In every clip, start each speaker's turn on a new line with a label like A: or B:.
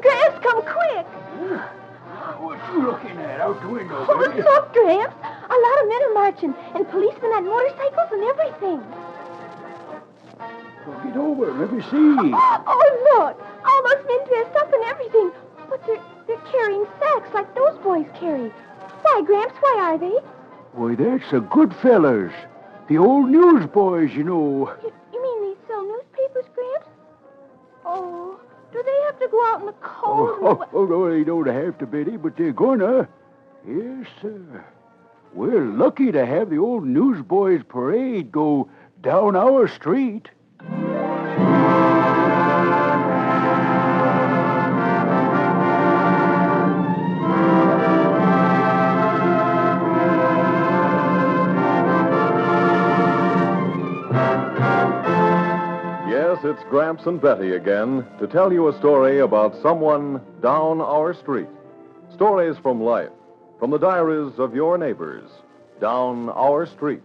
A: Gramps, come quick.
B: What you looking at out the window,
A: Oh,
B: baby?
A: look, Gramps. A lot of men are marching, and policemen on motorcycles and everything.
B: Well, get over. Let me see.
A: Oh, look. All those men dressed up and everything. But they're carrying sacks like those boys carry. Why, Gramps, why are they?
B: Why, that's the Goodfellows. The old newsboys, you know.
A: You mean they sell newspapers, Gramps? Oh, do they have to go out in the cold?
B: Oh, no, they don't have to, Betty, but they're gonna. Yes, sir. We're lucky to have the old newsboys parade go down our street.
C: Yes, it's Gramps and Betty again to tell you a story about someone down our street. Stories from life, from the diaries of your neighbors, down our street.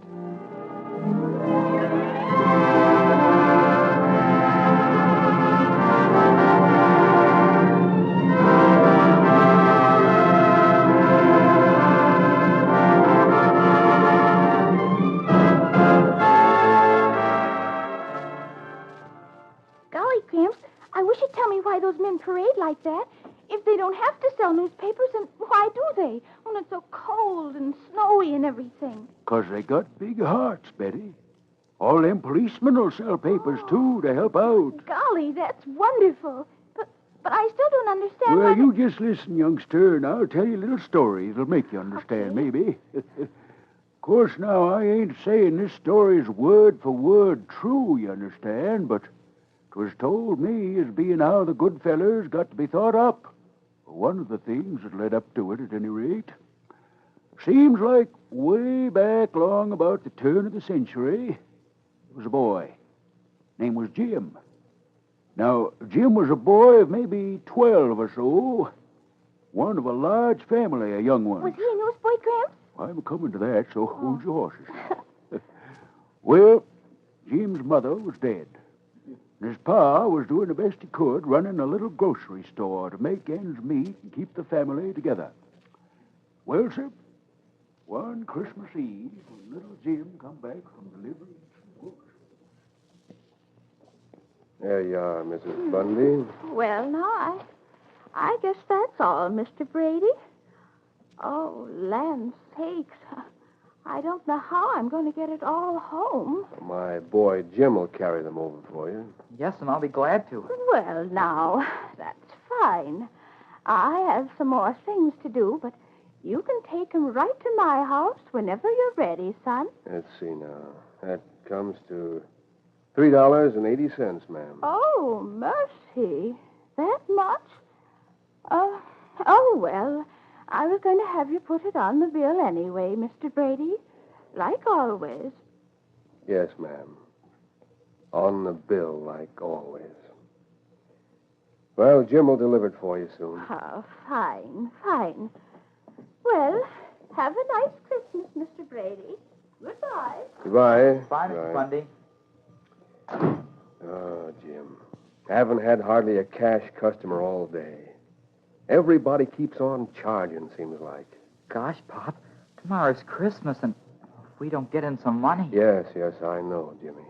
A: Golly, Gramps, I wish you'd tell me why those men parade like that. If they don't have to sell newspapers, then why do they? When it's so cold and snowy and everything.
B: 'Cause they got big hearts, Betty. All them policemen will sell papers, too, to help out.
A: Golly, that's wonderful. But I still don't understand
B: Well,
A: why
B: you just listen, youngster, and I'll tell you a little story that'll make you understand,
A: Okay.
B: maybe. Of course, now, I ain't saying this story's word for word true, you understand, but 'twas told me as being how the Goodfellows got to be thought up. One of the things that led up to it, at any rate. Seems like way back long about the turn of the century, there was a boy. Name was Jim. Now, Jim was a boy of maybe 12 or so. One of a large family, a young one.
A: Was he a newsboy, Gramps?
B: I'm coming to that, so hold your horses. Well, Jim's mother was dead. And his pa was doing the best he could, running a little grocery store to make ends meet and keep the family together. Well, sir, one Christmas Eve, when little Jim come back from delivering some books.
D: There you are, Mrs. Bundy.
A: Well, now, I guess that's all, Mr. Brady. Oh, land sakes. I don't know how I'm going to get it all home.
D: My boy Jim will carry them over for you.
E: Yes, and I'll be glad to.
A: Well, now, that's fine. I have some more things to do, but you can take 'em right to my house whenever you're ready, son.
D: Let's see now. That comes to $3.80, ma'am.
A: Oh, mercy. That much? Oh, well, I was going to have you put it on the bill anyway, Mr. Brady, like always.
D: Yes, ma'am. On the bill, like always. Well, Jim will deliver it for you soon.
A: Oh, fine, fine. Well, have a nice Christmas, Mr. Brady. Goodbye.
D: Goodbye.
E: Bye, Mr. Bundy.
D: Oh, Jim. Haven't had hardly a cash customer all day. Everybody keeps on charging, seems like.
E: Gosh, Pop, tomorrow's Christmas, and if we don't get in some money...
D: Yes, I know, Jimmy.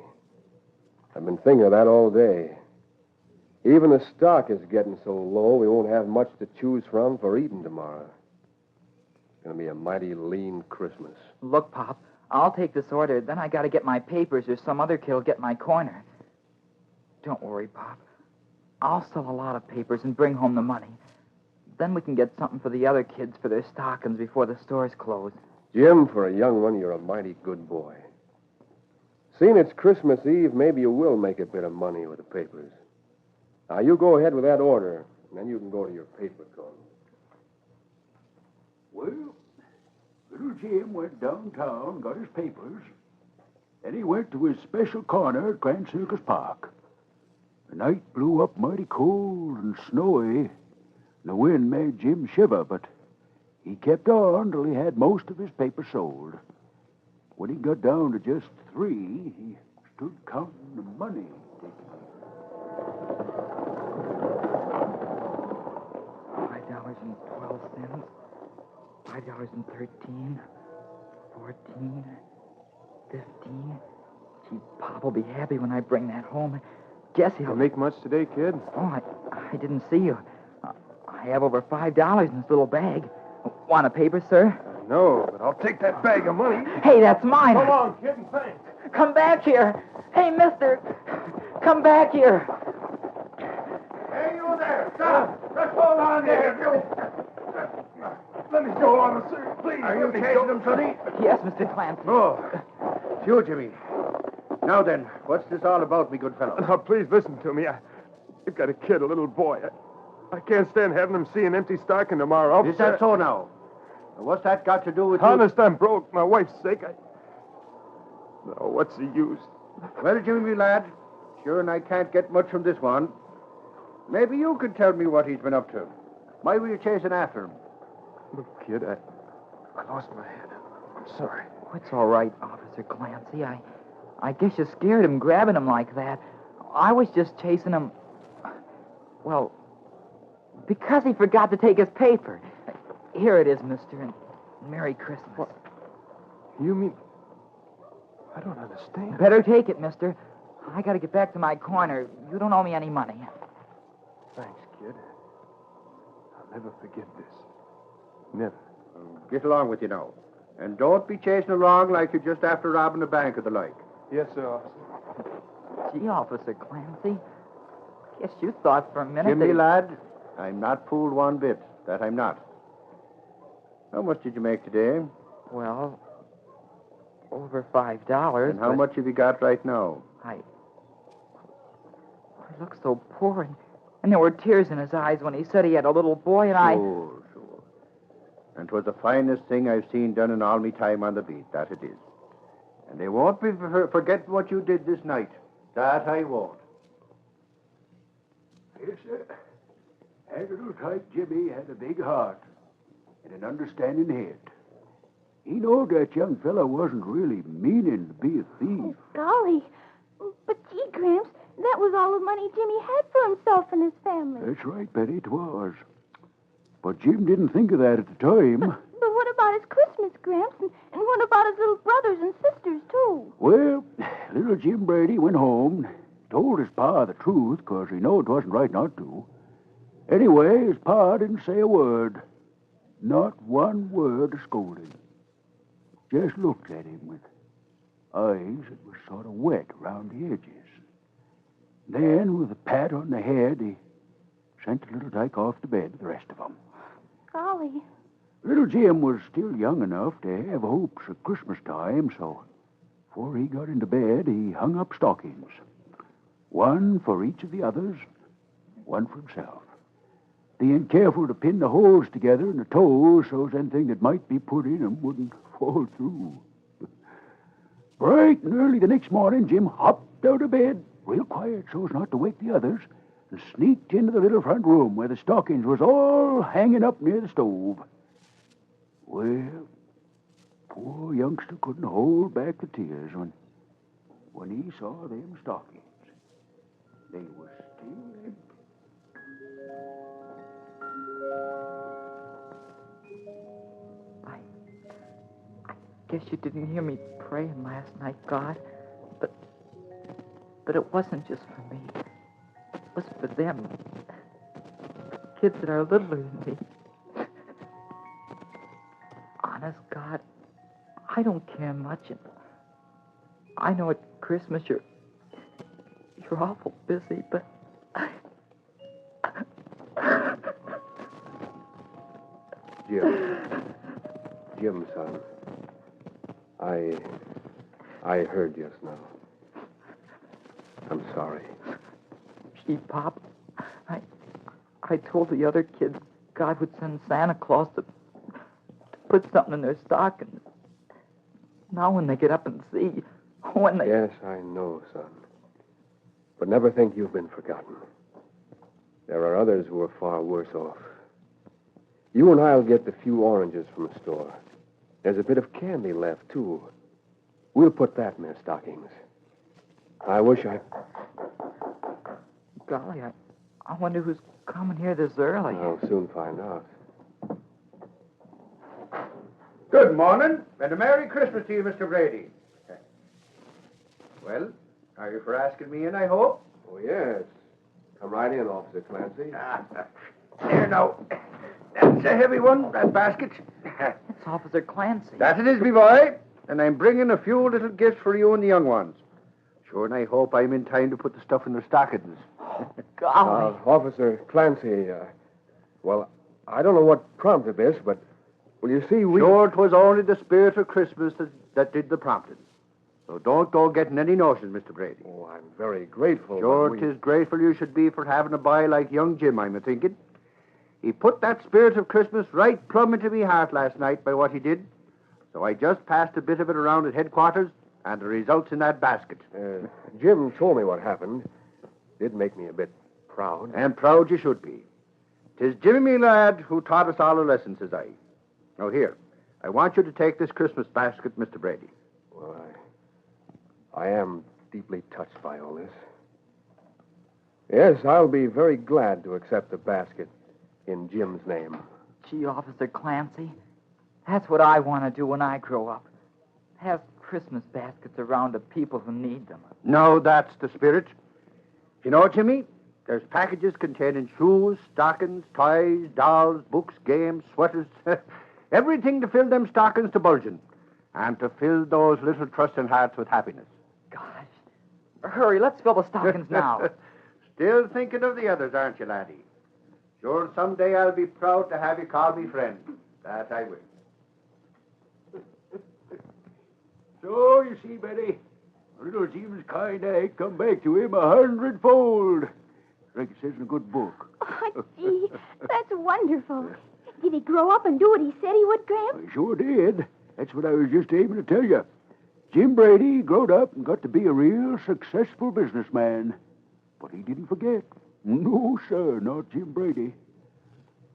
D: I've been thinking of that all day. Even the stock is getting so low, we won't have much to choose from for eating tomorrow. It's going to be a mighty lean Christmas.
E: Look, Pop, I'll take this order, then I gotta get my papers or some other kid'll get my corner. Don't worry, Pop. I'll sell a lot of papers and bring home the money. Then we can get something for the other kids for their stockings before the stores close.
D: Jim, for a young one, you're a mighty good boy. Seeing it's Christmas Eve, maybe you will make a bit of money with the papers. Now, you go ahead with that order, and then you can go to your paper cone.
B: Well, little Jim went downtown, got his papers. Then he went to his special corner at Grand Circus Park. The night blew up mighty cold and snowy. The wind made Jim shiver, but he kept on till he had most of his paper sold. When he got down to just 3, he stood counting the money.
E: $5.12, $5.13, 14, 15. Gee, Pop will be happy when I bring that home. Guess he'll...
D: You make much today, kid?
E: Oh, I didn't see you. I have over $5 in this little bag. Want a paper, sir?
D: No, but I'll take that bag of money.
E: Hey, that's mine.
D: So long, kid, and thanks.
E: Come back here. Hey, mister. Come back here.
D: Hey, you there. Stop. Just hold on there. Let me go, officer. Please.
B: Are you chasing them, Sonny?
E: Yes, Mr. Clancy.
B: Oh, sure, Jimmy. Now then, what's this all about, me good fellow?
D: Now, please listen to me. I've got a kid, a little boy. I can't stand having him see an empty stocking tomorrow.
B: Is that so now? What's that got to do with
D: Honest, I'm broke. My wife's sick. No, what's the use?
B: Well, Jimmy, lad, sure, and I can't get much from this one. Maybe you could tell me what he's been up to. Why were you chasing after him?
D: Look, kid, I lost my head. I'm sorry.
E: Oh, it's all right, Officer Clancy. I guess you scared him grabbing him like that. I was just chasing him... Well, because he forgot to take his paper. Here it is, mister, and Merry Christmas.
D: What? You mean... I don't understand.
E: Better take it, mister. I gotta get back to my corner. You don't owe me any money.
D: Thanks, kid. I'll never forget this. Never.
B: Get along with you now. And don't be chasing along like you're just after robbing a bank or the like.
D: Yes, sir, officer.
E: Gee, Officer Clancy. Guess you thought for a minute
B: Jimmy,
E: that...
B: lad, I'm not fooled one bit. That I'm not. How much did you make today?
E: Well, over $5.
B: And how much have you got right now?
E: I looked so poor, and there were tears in his eyes when he said he had a little boy, and
B: Sure. And 'twas the finest thing I've seen done in all me time on the beat, that it is. And they won't be forgetting what you did this night. That I won't. Yes, sir. That little tyke Jimmy had a big heart and an understanding head. He knowed that young fella wasn't really meaning to be a thief.
A: Oh, golly. But, gee, Gramps, that was all the money Jimmy had for himself and his family.
B: That's right, Betty, it was. But Jim didn't think of that at the time.
A: But what about his Christmas, Gramps? And what about his little brothers and sisters, too?
B: Well, little Jim Brady went home, told his pa the truth, 'cause he knowed it wasn't right not to. Anyway, his pa didn't say a word. Not one word of scolding. Just looked at him with eyes that was sort of wet around the edges. Then, with a pat on the head, he sent the little dyke off to bed with the rest of them.
A: Golly.
B: Little Jim was still young enough to have hopes at Christmas time, so before he got into bed, he hung up stockings. One for each of the others, one for himself. Being careful to pin the holes together in the toes so anything that might be put in them wouldn't fall through. Bright and early the next morning, Jim hopped out of bed, real quiet so as not to wake the others, and sneaked into the little front room where the stockings was all hanging up near the stove. Well, poor youngster couldn't hold back the tears when he saw them stockings. They was still empty.
E: I guess you didn't hear me praying last night, God. But it wasn't just for me. It was for them. Kids that are littler than me. Honest, God, I don't care much. And I know at Christmas you're awful busy, but...
D: Jim, son. I heard just now. I'm sorry.
E: Gee, Pop, I told the other kids God would send Santa Claus to put something in their stockings. Now when they get up and see, when they...
D: Yes, I know, son. But never think you've been forgotten. There are others who are far worse off. You and I'll get the few oranges from the store. There's a bit of candy left, too. We'll put that in their stockings. I wish I...
E: Golly, I wonder who's coming here this early.
D: I'll soon find out.
B: Good morning, and a Merry Christmas to you, Mr. Brady. Well, are you for asking me in, I hope?
D: Oh, yes. Come right in, Officer Clancy.
B: There now. That's a heavy one, that basket.
E: It's Officer Clancy.
B: That it is, me boy. And I'm bringing a few little gifts for you and the young ones. Sure, and I hope I'm in time to put the stuff in their stockings.
E: Golly.
D: Officer Clancy, well, I don't know what prompted this, but, well, you see, we...
B: Sure, 'twas only the spirit of Christmas that did the prompting. So don't go getting any notions, Mr. Brady.
D: Oh, I'm very grateful.
B: Sure,
D: but
B: 'tis grateful you should be for having a boy like young Jim, I'm a-thinking. He put that spirit of Christmas right plumb into me heart last night by what he did. So I just passed a bit of it around at headquarters, and the result's in that basket.
D: Jim told me what happened. Did make me a bit proud.
B: And proud you should be. 'Tis Jimmy, me lad, who taught us all a lesson, says I. Now here, I want you to take this Christmas basket, Mr. Brady.
D: Well, I am deeply touched by all this. Yes, I'll be very glad to accept the basket in Jim's name.
E: Gee, Officer Clancy, that's what I want to do when I grow up. Have Christmas baskets around to people who need them.
B: No, that's the spirit. You know, Jimmy, there's packages containing shoes, stockings, toys, dolls, books, games, sweaters, everything to fill them stockings to bulging, and to fill those little trusting hearts with happiness.
E: Gosh. Hurry, let's fill the stockings now.
B: Still thinking of the others, aren't you, laddie? Sure, someday I'll be proud to have you call me friend. That I will. So, you see, Betty, little Jim's kind eye come back to him 100-fold. Like it says in a good book.
A: Oh, gee, that's wonderful. Did he grow up and do what he said he would, Gramp?
B: I sure did. That's what I was just aiming to tell you. Jim Brady growed up and got to be a real successful businessman. But he didn't forget. No, sir, not Jim Brady.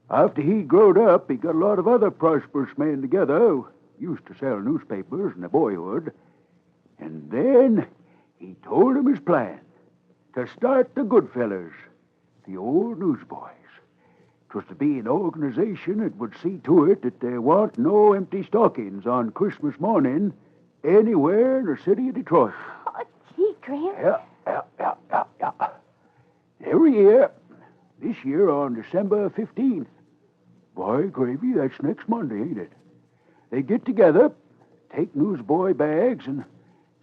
B: After he growed up, he got a lot of other prosperous men together who used to sell newspapers in their boyhood. And then he told them his plan to start the Goodfellows, the old newsboys. 'Twas to be an organization that would see to it that there weren't no empty stockings on Christmas morning anywhere in the city of Detroit.
A: Oh, gee, Gramp.
B: Yeah. Every year, this year on December 15th. Boy, gravy, that's next Monday, ain't it? They get together, take newsboy bags, and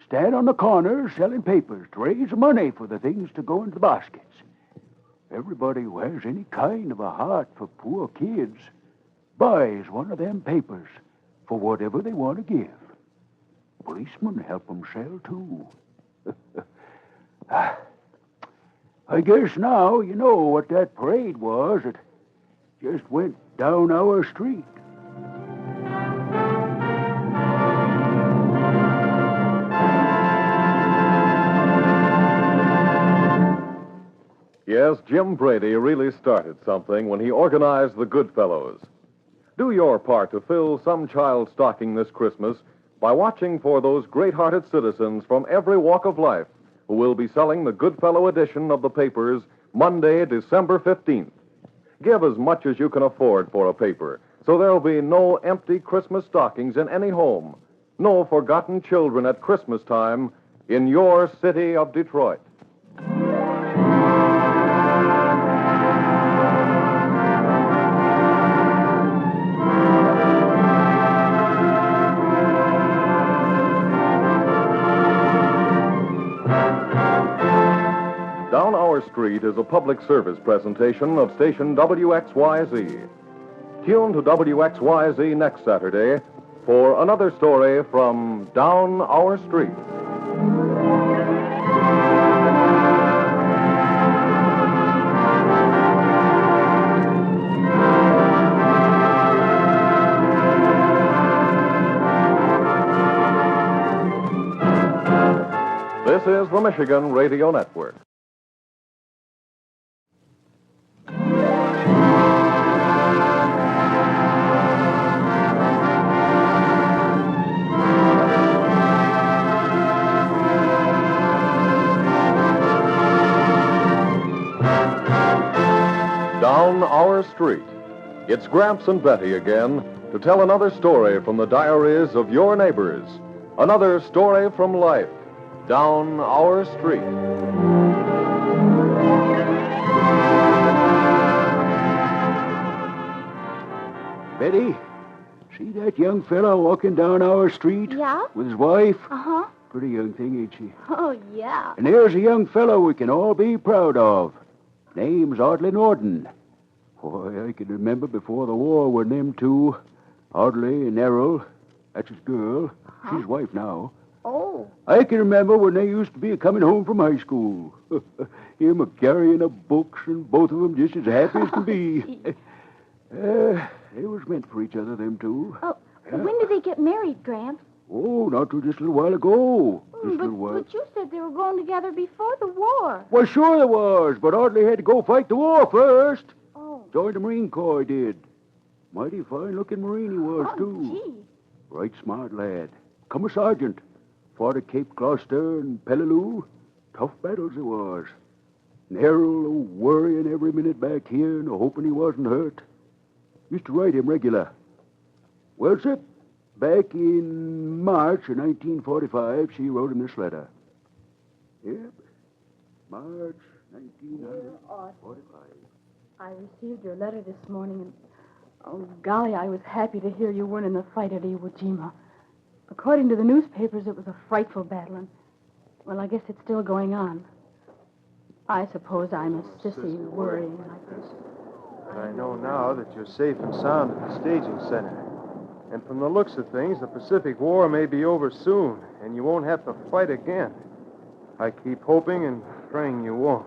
B: stand on the corners selling papers to raise money for the things to go into the baskets. Everybody who has any kind of a heart for poor kids buys one of them papers for whatever they want to give. Policemen help them sell, too. I guess now you know what that parade was that just went down our street.
C: Yes, Jim Brady really started something when he organized the Goodfellows. Do your part to fill some child's stocking this Christmas by watching for those great-hearted citizens from every walk of life who will be selling the Goodfellow edition of the papers Monday, December 15th. Give as much as you can afford for a paper, so there'll be no empty Christmas stockings in any home, no forgotten children at Christmas time in your city of Detroit. Down Our Street is a public service presentation of station WXYZ. Tune to WXYZ next Saturday for another story from Down Our Street. This is the Michigan Radio Network. Down Our Street. It's Gramps and Betty again, to tell another story from the diaries of your neighbors. Another story from life down our street.
B: Betty, see that young fellow walking down our street?
A: Yeah?
B: With his wife?
A: Uh-huh.
B: Pretty young thing, ain't she?
A: Oh, yeah.
B: And there's a young fellow we can all be proud of. Name's Audley Norton. Boy, I can remember before the war when them two, Audley and Errol, that's his girl, she's his wife now.
A: Oh.
B: I can remember when they used to be coming home from high school. Him a-carrying of books and both of them just as happy as can be. They was meant for each other, them two.
A: Oh, when did they get married, Gramps?
B: Oh, not till just a little while ago. Just a little while.
A: But you said they were going together before the war.
B: Well, sure there was, but Audley had to go fight the war first.
A: Oh.
B: Joined the Marine Corps, he did. Mighty fine-looking Marine he was, too.
A: Gee.
B: Right smart lad. Come a sergeant. Fought at Cape Gloucester and Peleliu. Tough battles it was. And Harold worrying every minute back here and hoping he wasn't hurt. Used to write him regular. Well, sir, back in March of 1945, she wrote him this letter. Yep. March 1945.
F: I received your letter this morning, and, oh, golly, I was happy to hear you weren't in the fight at Iwo Jima. According to the newspapers, it was a frightful battle, and, well, I guess it's still going on. I suppose I'm a sissy worrying like this.
G: But I know now that you're safe and sound at the staging center. And from the looks of things, the Pacific War may be over soon, and you won't have to fight again. I keep hoping and praying you won't.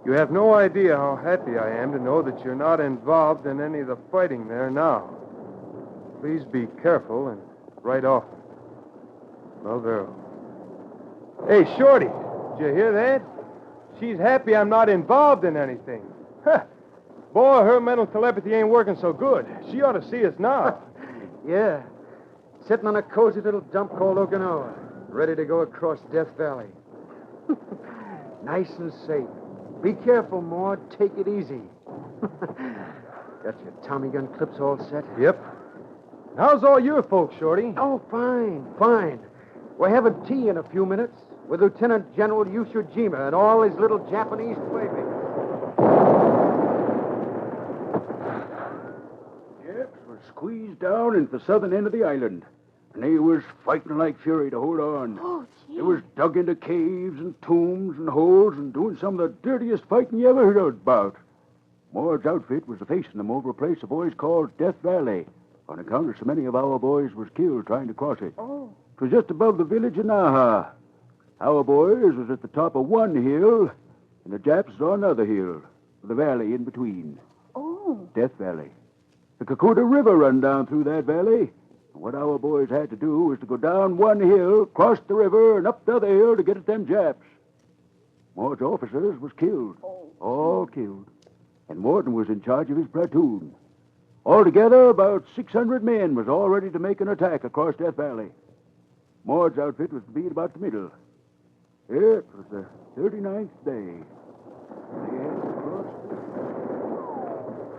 G: You have no idea how happy I am to know that you're not involved in any of the fighting there now. Please be careful and write often. Love, Errol. Hey, Shorty, did you hear that? She's happy I'm not involved in anything. Huh. Boy, her mental telepathy ain't working so good. She ought to see us now.
H: Yeah. Sitting on a cozy little dump called Okinawa, ready to go across Death Valley. Nice and safe. Be careful, Maud. Take it easy. Got your Tommy gun clips all set?
G: Yep. How's all your folks, Shorty?
H: Oh, fine. We're having tea in a few minutes with Lieutenant General Yushijima and all his little Japanese playmates.
B: Yep, was squeezed down into the southern end of the island. And they was fighting like fury to hold on.
A: Oh, gee.
B: They was dug into caves and tombs and holes and doing some of the dirtiest fighting you ever heard about. Maud's outfit was facing them over a place the boys called Death Valley, on account of so many of our boys was killed trying to cross it.
A: Oh.
B: It was just above the village of Naha. Our boys was at the top of one hill, and the Japs was on another hill, with the valley in between.
A: Oh.
B: Death Valley. The Kakuta River run down through that valley. And what our boys had to do was to go down one hill, cross the river, and up the other hill to get at them Japs. Maud's officers was killed. All killed. And Morton was in charge of his platoon. Altogether, about 600 men was all ready to make an attack across Death Valley. Maud's outfit was to be at about the middle. It was the 39th day. They had to cross.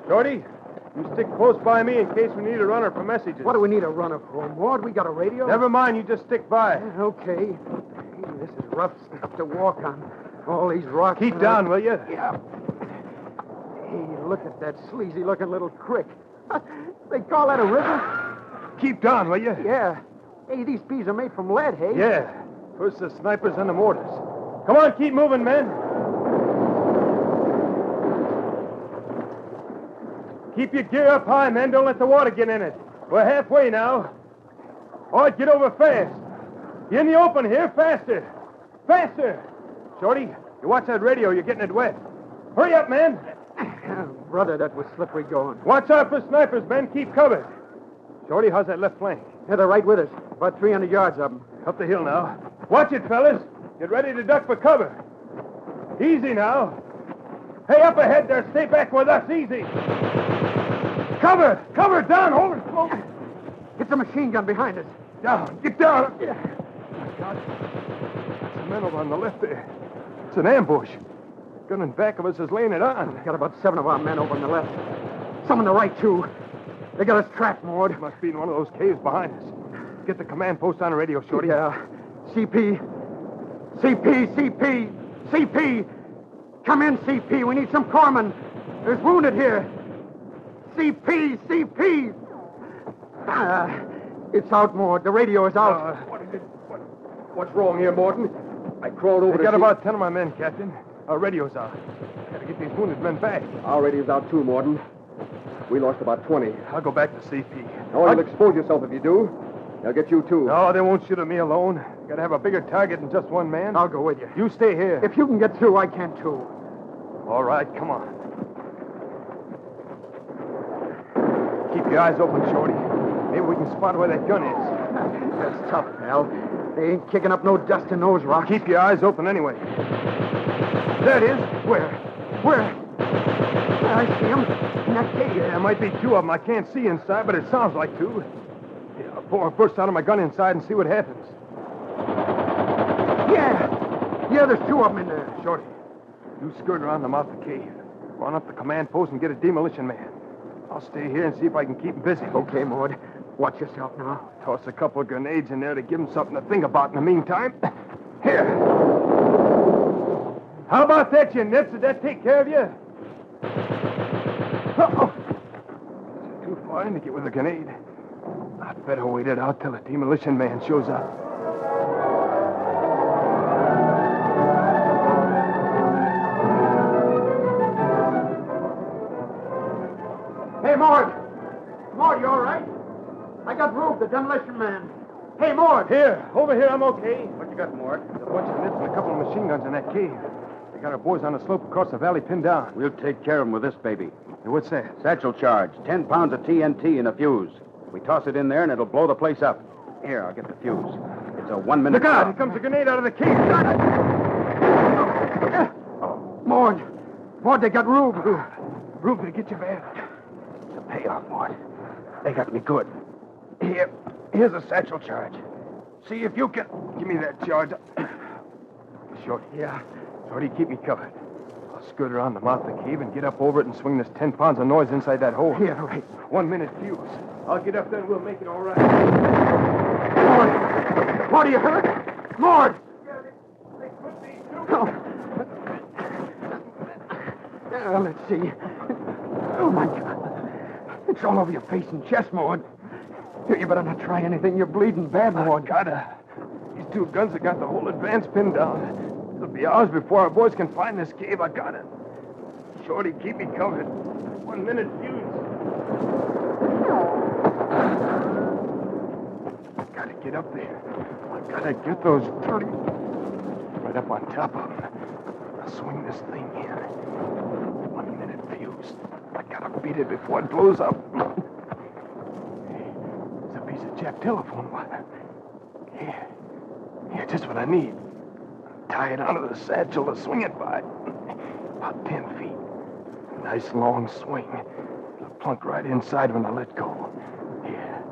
G: Shorty, you stick close by me in case we need a runner for messages.
H: What do we need a runner for, Maud? We got a radio?
G: Never mind, you just stick by.
H: Okay. Hey, this is rough stuff to walk on. All these rocks.
G: Keep down, will you?
H: Yeah. Hey, look at that sleazy-looking little creek. They call that a river?
G: Keep down, will you?
H: Yeah. Hey, these bees are made from lead, hey?
G: Yeah. First the snipers and the mortars. Come on, keep moving, men. Keep your gear up high, men. Don't let the water get in it. We're halfway now. All right, get over fast. You're in the open here. Faster. Faster. Shorty, you watch that radio. You're getting it wet. Hurry up, man.
H: Brother, that was slippery going.
G: Watch out for snipers, men. Keep covered. Shorty, how's that left flank?
H: Yeah, they're right with us. About 300 yards of them.
G: Up the hill now. Watch it, fellas. Get ready to duck for cover. Easy now. Hey, up ahead there. Stay back with us. Easy. Cover! Cover! Down! Hold it slow.
H: It's a machine gun behind us.
G: Down! Get down! Yeah. My God. That's the men over on the left there. It's an ambush. The gun in back of us is laying it on.
H: Got about 7 of our men over on the left. Some on the right, too. They got us trapped, Mord.
G: Must be in one of those caves behind us. Get the command post on the radio, Shorty.
H: Yeah. CP. CP! Come in, CP. We need some corpsmen. There's wounded here. CP! It's out, Mord. The radio is out.
D: What's wrong here, Morton? I crawled over
G: I
D: to
G: got
D: see-
G: about 10 of my men, Captain. Our radio's out. Gotta get these wounded men back.
D: Our radio's out, too, Morton. We lost about 20.
G: I'll go back to CP.
D: Oh, you'll expose yourself if you do. They'll get you, too.
G: No, they won't shoot at me alone. Gotta have a bigger target than just one man.
H: I'll go with you.
G: You stay here.
H: If you can get through, I can, too.
G: All right, come on. Keep your eyes open, Shorty. Maybe we can spot where that gun is.
H: That's tough, pal. They ain't kicking up no dust in those rocks.
G: Keep your eyes open anyway. There it is.
H: Where? I see him. In that cave.
G: Yeah, there might be two of them. I can't see inside, but it sounds like two. Yeah, I'll pour a burst out of my gun inside and see what happens.
H: Yeah, there's two of them in there.
G: Shorty, you skirt around the mouth of the cave. Run up the command post and get a demolition man. I'll stay here and see if I can keep him busy.
H: Okay, Mord. Watch yourself now.
G: Toss a couple of grenades in there to give him something to think about in the meantime. Here. How about that, you nips? Did that take care of you? Uh-oh. Too far in to get with a grenade. I'd better wait it out till the demolition man shows up.
H: Hey, Mord! Mord, you all right? I got Rube, the demolition man. Hey, Mord!
G: Here, over here, I'm okay.
D: What you got, Mort?
G: There's a bunch of nips and a couple of machine guns in that cave. They got our boys on the slope across the valley pinned down.
B: We'll take care of him with this baby.
G: Hey, what's that?
B: Satchel charge. 10 pounds of TNT in a fuse. We toss it in there and it'll blow the place up. Here, I'll get the fuse. It's a 1 minute...
G: Look out! Here comes a grenade out of the cave.
H: Mord, they got Rube.
G: Rube, they get you bad.
B: It's a payoff, Mort. They got me good.
G: Here's a satchel charge. See if you can... Give me that charge. Shorty.
H: Yeah.
G: Shorty, keep me covered. I'll skirt around the mouth of the cave and get up over it and swing this 10 pounds of noise inside that hole.
H: Yeah, right.
G: 1 minute fuse. I'll get up there and we'll make it all right.
H: Mord, are you hurt? Mord! Let's see. Oh, my God. It's all over your face and chest, Mord. Here, you better not try anything. You're bleeding bad, Mord.
G: Gotta. These two guns have got the whole advance pinned down. It'll be hours before our boys can find this cave. I got it. Shorty, keep me covered. 1 minute fuse. Gotta get up there. I gotta get those 30 right up on top of them. I'll swing this thing in. 1 minute fuse. I gotta beat it before it blows up. Hey, there's a piece of Jap telephone wire. Here, just what I need. Tie it onto the satchel to swing it by. About 10 feet. Nice long swing. It'll plunk right inside when I let go. Here,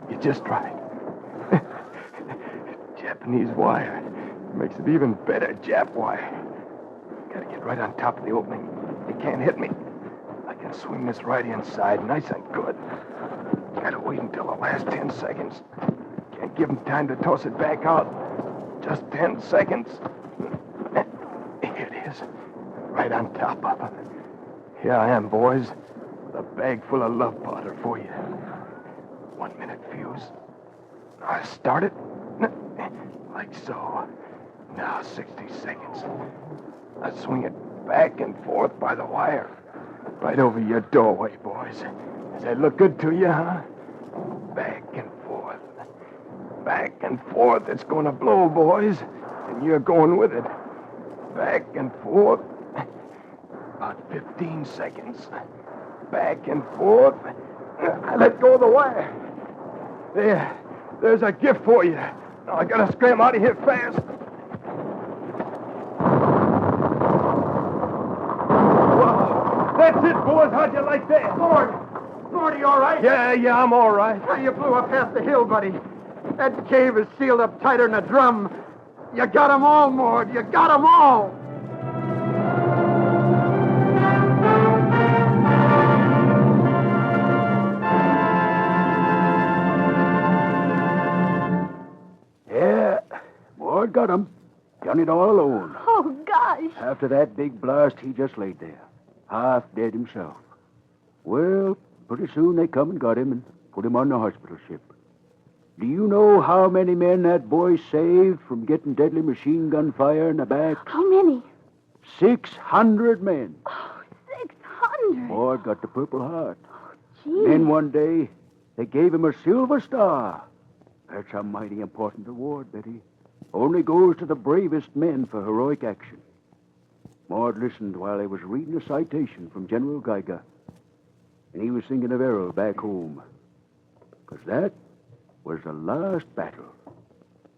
G: you're just right. Japanese wire. Makes it even better, Jap wire. Gotta get right on top of the opening. They can't hit me. I can swing this right inside, nice and good. Gotta wait until the last 10 seconds. Can't give them time to toss it back out. Just 10 seconds. Here it is. Right on top of them. Here I am, boys. With a bag full of love powder for you. 1 minute fuse. I start it. Like so. Now 60 seconds. I swing it back and forth by the wire. Right over your doorway, boys. Does that look good to you, huh? Back and forth. Back and forth. It's going to blow, boys. And you're going with it. Back and forth. About 15 seconds. Back and forth. I let go of the wire. There's a gift for you. Now I gotta scram out of here fast. Whoa. That's it, boys. How'd you like that?
H: Mord, are you all right?
G: Yeah, I'm all right.
H: Well, you blew up half the hill, buddy. That cave is sealed up tighter than a drum. You got 'em all, Mord. You got 'em all.
B: Maud got him. Done it all alone.
A: Oh, gosh.
B: After that big blast, he just laid there, half dead himself. Well, pretty soon they come and got him and put him on the hospital ship. Do you know how many men that boy saved from getting deadly machine gun fire in the back?
A: How many?
B: 600 men.
A: Oh, 600.
B: Maud got the Purple Heart.
A: Gee.
B: Then one day, they gave him a Silver Star. That's a mighty important award, Betty. Only goes to the bravest men for heroic action. Maud listened while I was reading a citation from General Geiger. And he was thinking of Errol back home. Because that was the last battle.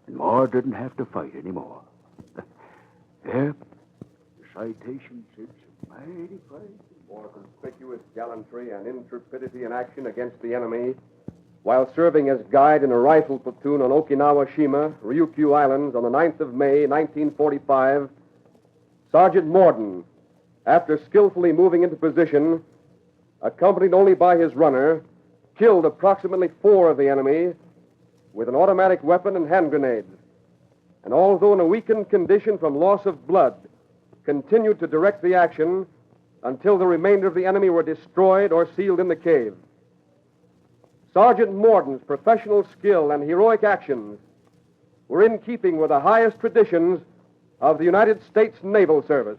B: And Maud didn't have to fight anymore. Yep. The citation said some mighty fight.
D: For conspicuous gallantry and intrepidity in action against the enemy, while serving as guide in a rifle platoon on Okinawa Shima, Ryukyu Islands on the 9th of May, 1945, Sergeant Morden, after skillfully moving into position, accompanied only by his runner, killed approximately 4 of the enemy with an automatic weapon and hand grenades. And although in a weakened condition from loss of blood, continued to direct the action until the remainder of the enemy were destroyed or sealed in the cave. Sergeant Morden's professional skill and heroic actions were in keeping with the highest traditions of the United States Naval Service.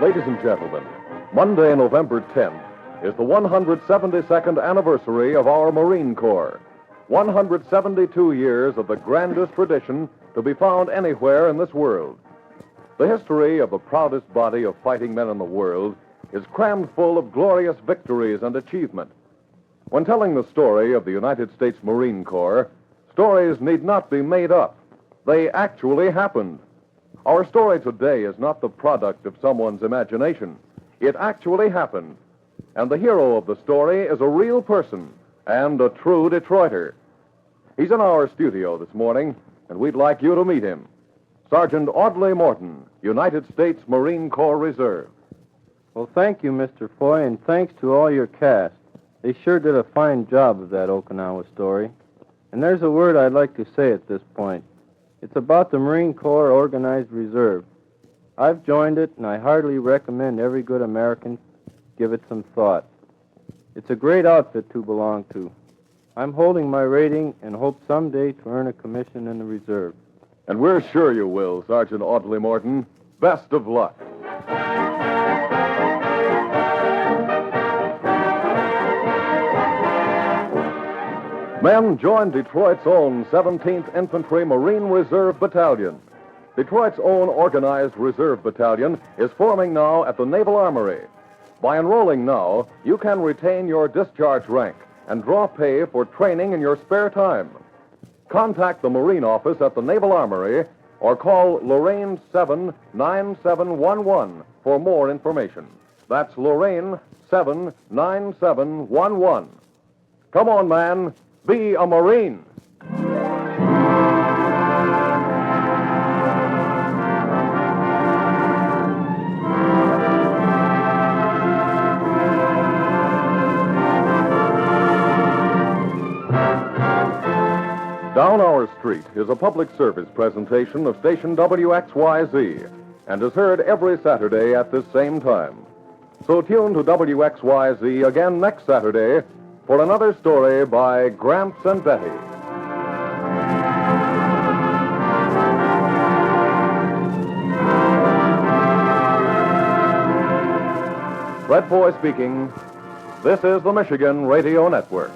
C: Ladies and gentlemen, Monday, November 10th, is the 172nd anniversary of our Marine Corps. 172 years of the grandest tradition to be found anywhere in this world. The history of the proudest body of fighting men in the world is crammed full of glorious victories and achievement. When telling the story of the United States Marine Corps, stories need not be made up. They actually happened. Our story today is not the product of someone's imagination. It actually happened. And the hero of the story is a real person and a true Detroiter. He's in our studio this morning, and we'd like you to meet him. Sergeant Audley Morton, United States Marine Corps Reserve.
G: Well, thank you, Mr. Foy, and thanks to all your cast. They sure did a fine job of that Okinawa story. And there's a word I'd like to say at this point. It's about the Marine Corps Organized Reserve. I've joined it, and I heartily recommend every good American give it some thought. It's a great outfit to belong to. I'm holding my rating and hope someday to earn a commission in the reserve.
C: And we're sure you will, Sergeant Audley Morton. Best of luck. Men, join Detroit's own 17th Infantry Marine Reserve Battalion. Detroit's own organized reserve battalion is forming now at the Naval Armory. By enrolling now, you can retain your discharge rank and draw pay for training in your spare time. Contact the Marine office at the Naval Armory or call Lorraine 79711 for more information. That's Lorraine 79711. Come on, man. Be a Marine. Down Our Street is a public service presentation of station WXYZ and is heard every Saturday at this same time. So tune to WXYZ again next Saturday for another story by Gramps and Betty. Fred Foy speaking. This is the Michigan Radio Network.